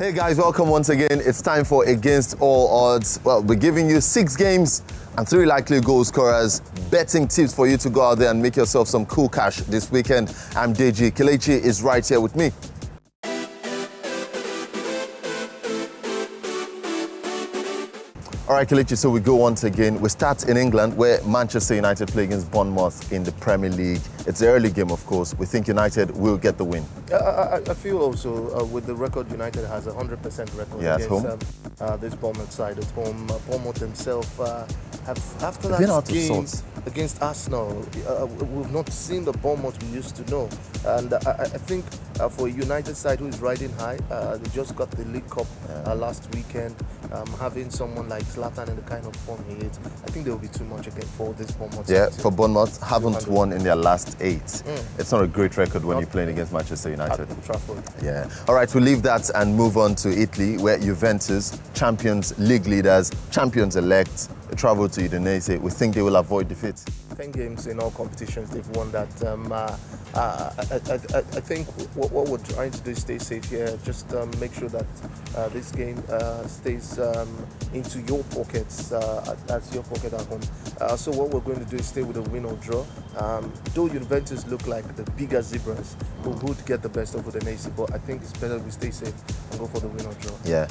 Hey guys, welcome once again. It's time for Against All Odds. Well, we're giving you 6 games and 3 likely goal scorers, betting tips for you to go out there and make yourself some cool cash this weekend. I'm Deji. Kelechi is right here with me. All right, Kelechi, so we go once again. We start in England, where Manchester United play against Bournemouth in the Premier League. It's the early game, of course. We think United will get the win. I feel also with the record, United has a 100% record at home. This Bournemouth side at home. Bournemouth themselves have, after They've been that out of game sorts against Arsenal, we've not seen the Bournemouth we used to know. And I think for a United side who is riding high, they just got the League Cup last weekend. Having someone like Zlatan in the kind of form he is, I think there will be too much again for this Bournemouth. Yeah, for Bournemouth, haven't won in their last 8. It's not a great record when you're playing against Manchester United. At Trafford. Yeah. All right, we'll leave that and move on to Italy, where Juventus, Champions League leaders, champions-elect, travel to Udinese. We think they will avoid defeat. 10 games in all competitions, they've won that. I think what we're trying to do is stay safe here. Just make sure that this game stays into your pockets, that's your pocket at home. So what we're going to do is stay with a win or draw. Though Juventus look like the bigger zebras who would get the best of Udinese, but I think it's better we stay safe and go for the win or draw. Yeah,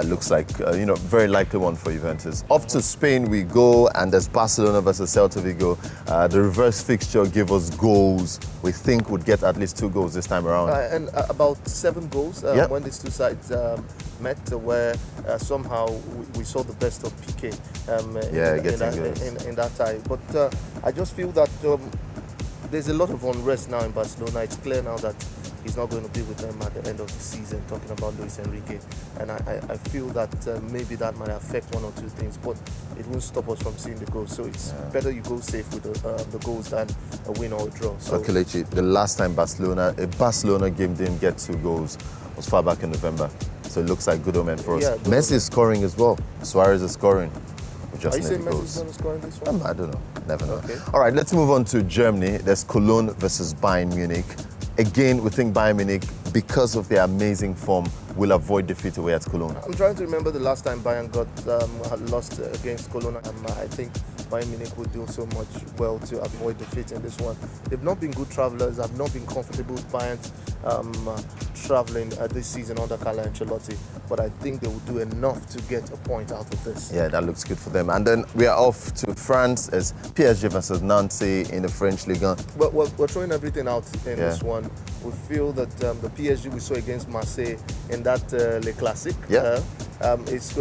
looks like, very likely one for Juventus. Off to Spain we go, and there's Barcelona versus Celta Vigo. The reverse fixture gave us goals. We think would get at least 2 goals this time around. And about 7 goals when these two sides met, where somehow we saw the best of PK in that tie. But I just feel that there's a lot of unrest now in Barcelona. It's clear now that he's not going to be with them at the end of the season, talking about Luis Enrique. And I feel that maybe that might affect 1 or 2 things, but it won't stop us from seeing the goals. So it's better you go safe with the goals than a win or a draw. So Kelechi, the last time a Barcelona game didn't get 2 goals was far back in November. So it looks like good omen for us. Yeah, Messi is scoring as well. Suarez is scoring. We just Are you saying need Messi's going to score in this one? I don't know. Never know. Okay. All right, let's move on to Germany. There's Cologne versus Bayern Munich. Again, we think Bayern Munich, because of their amazing form, will avoid defeat away at Cologne. I'm trying to remember the last time Bayern had lost against Cologne. I think Bayern Munich would do so much well to avoid defeat in this one. They've not been good travellers. I've not been comfortable with Bayern travelling this season under Carlo Ancelotti. But I think they will do enough to get a point out of this. Yeah, that looks good for them. And then we are off to France as PSG versus Nancy in the French Ligue 1. We're throwing everything out in this one. We feel that the PSG we saw against Marseille in that Le Classique, it's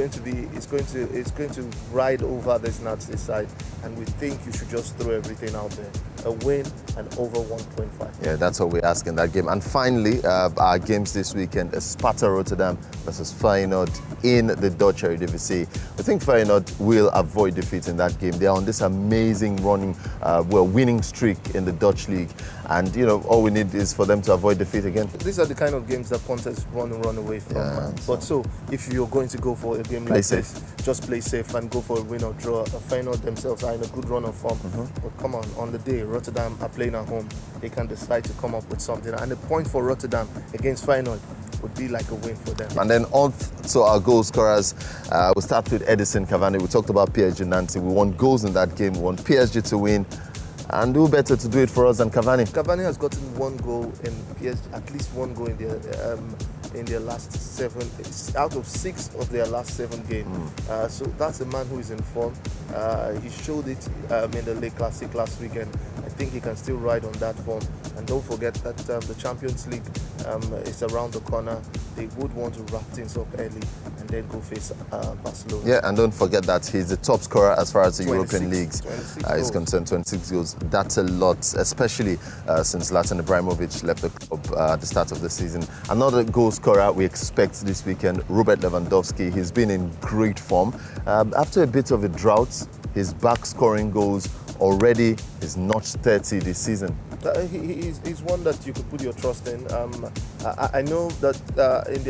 going to ride over this Nazi side, and we think you should just throw everything out there. A win and over 1.5. Yeah, that's what we ask in that game. And finally, our games this weekend is Sparta Rotterdam versus Feyenoord in the Dutch Eredivisie. I think Feyenoord will avoid defeat in that game. They are on this amazing winning streak in the Dutch league. And, all we need is for them to avoid defeat again. These are the kind of games that punters run away from. Yeah, But so, if you're going to go for a game like this, just play safe and go for a win or draw. Feyenoord themselves are in a good run of form. But come on the day, Rotterdam are playing at home, they can decide to come up with something. And the point for Rotterdam against Feyenoord would be like a win for them. And then on to our goal scorers. We'll start with Edison Cavani. We talked about PSG Nancy. We want goals in that game. We want PSG to win. And who better to do it for us than Cavani? Cavani has gotten 1 goal in PSG, at least 1 goal in their last 7, out of 6 of their last 7 games. So that's a man who is in form. He showed it in the League Classic last weekend. I think he can still ride on that form. And don't forget that the Champions League is around the corner. They would want to wrap things up early and then go face Barcelona. Yeah, and don't forget that he's the top scorer as far as the European leagues is concerned. 26 goals. That's a lot, especially since Zlatan Ibrahimovic left the club at the start of the season. Another goal scorer we expect this weekend, Robert Lewandowski. He's been in great form. After a bit of a drought, he's back scoring goals. Already he's notched 30 this season. He's one that you could put your trust in. I know that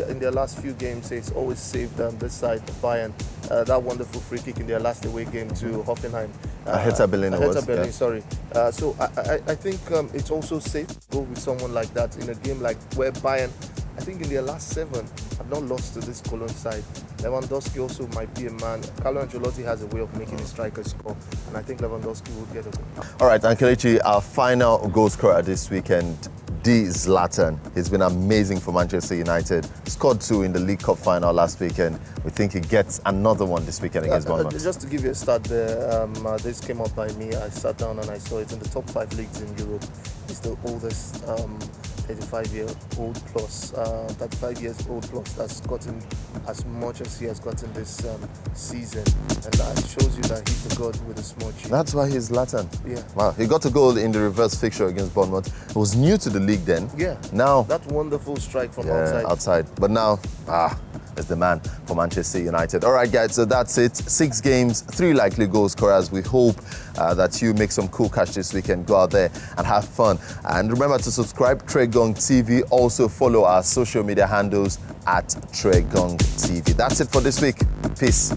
in their last few games, he's always saved this side, Bayern. That wonderful free kick in their last away game to Hoffenheim. Hertha Berlin, sorry. So I think it's also safe to go with someone like that in a game like where Bayern, I think in their last 7, have have not lost to this Cologne side. Lewandowski also might be a man. Carlo Ancelotti has a way of making his strikers score, and I think Lewandowski will get a goal. All right, and Kelechi, our final goal scorer this weekend, Zlatan. He's been amazing for Manchester United. Scored 2 in the League Cup final last weekend. We think he gets another one this weekend against Bournemouth. Just to give you a start there, this came up by me. I sat down and I saw it in the top 5 leagues in Europe. He's the oldest 35-year-old plus, 35 years old plus that's gotten as much as he has gotten this season, and that shows you that he's the god with a small chin. That's why he's Zlatan. Yeah. Wow. He got a goal in the reverse fixture against Bournemouth. He was new to the league then. Yeah. Now that wonderful strike from outside. But now, is the man for Manchester United. All right, guys, so that's it. 6 games, 3 likely goal scorers. We hope that you make some cool cash this weekend. Go out there and have fun. And remember to subscribe, Tregong TV. Also follow our social media handles at Tregong TV. That's it for this week. Peace.